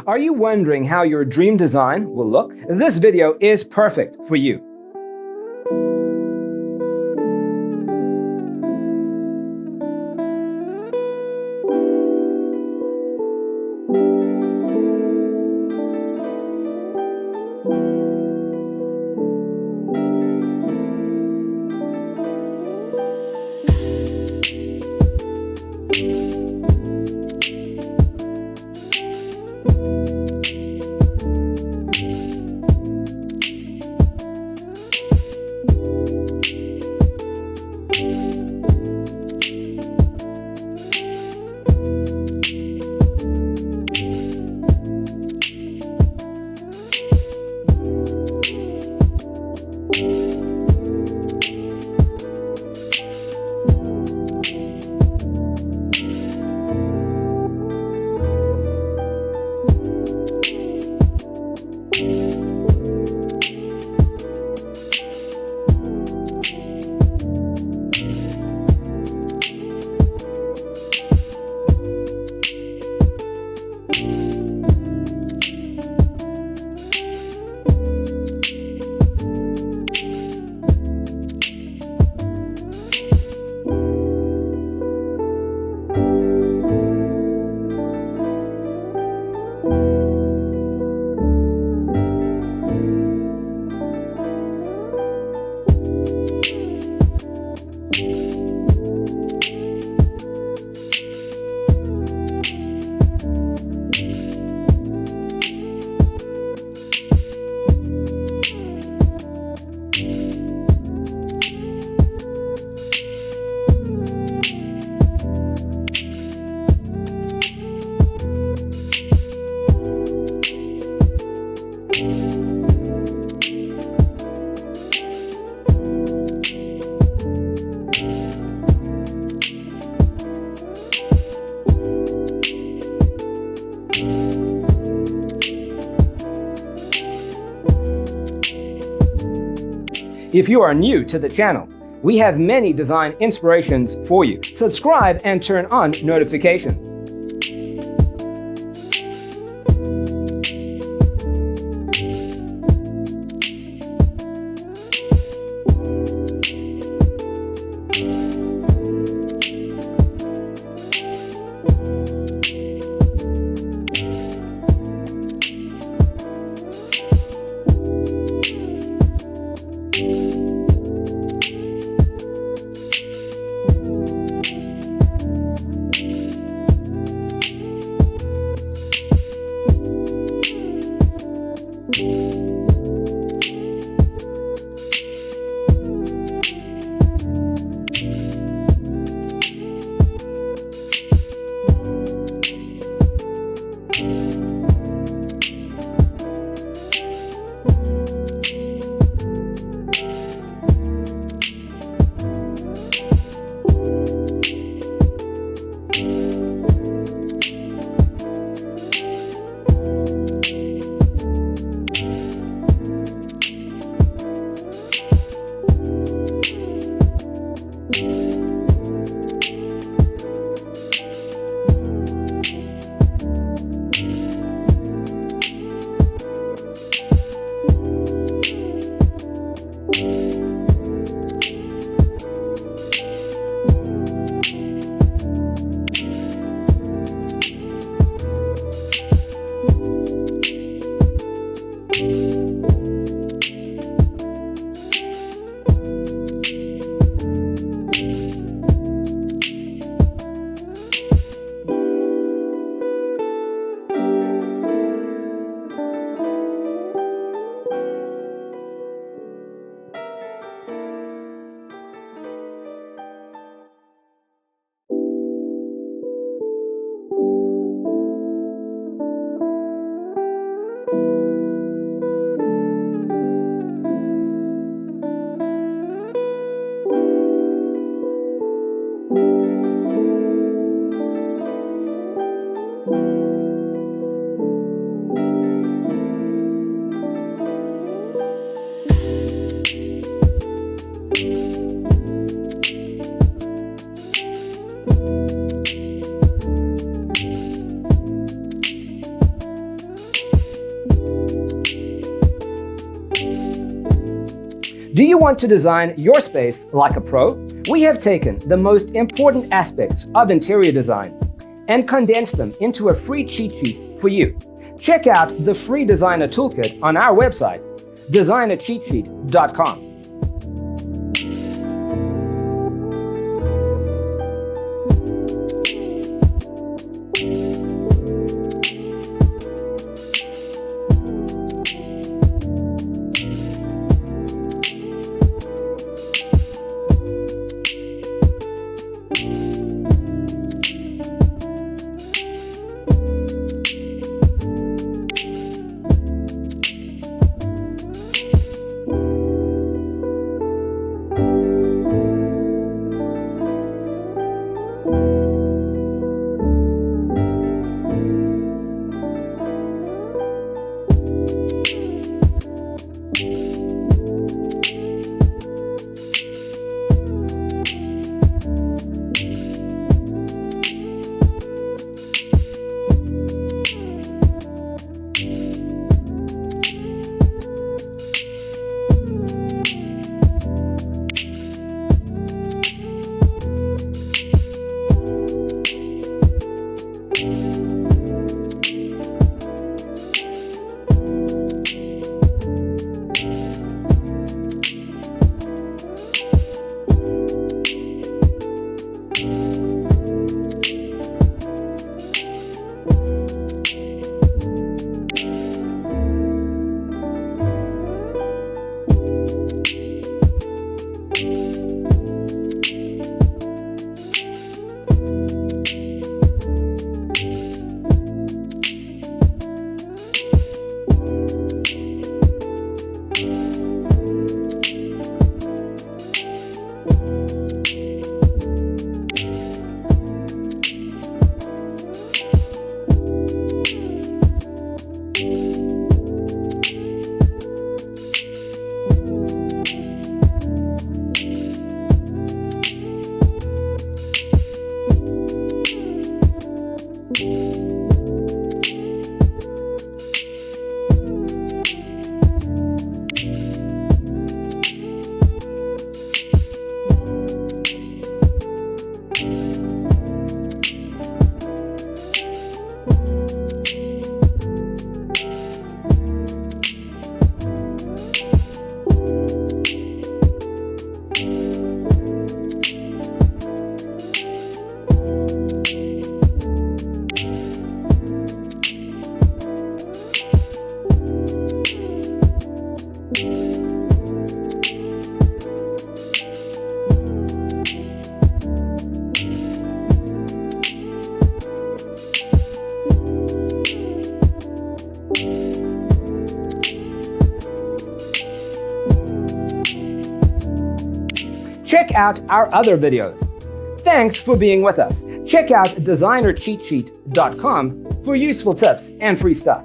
Are you wondering how your dream design will look? This video is perfect for you. If you are new to the channel, we have many design inspirations for you. Subscribe and turn on notifications. Do you want to design your space like a pro? We have taken the most important aspects of interior design and condensed them into a free cheat sheet for you. Check out the free designer toolkit on our website, designercheatsheet.com. Check out our other videos. Thanks for being with us. Check out designercheatsheet.com for useful tips and free stuff.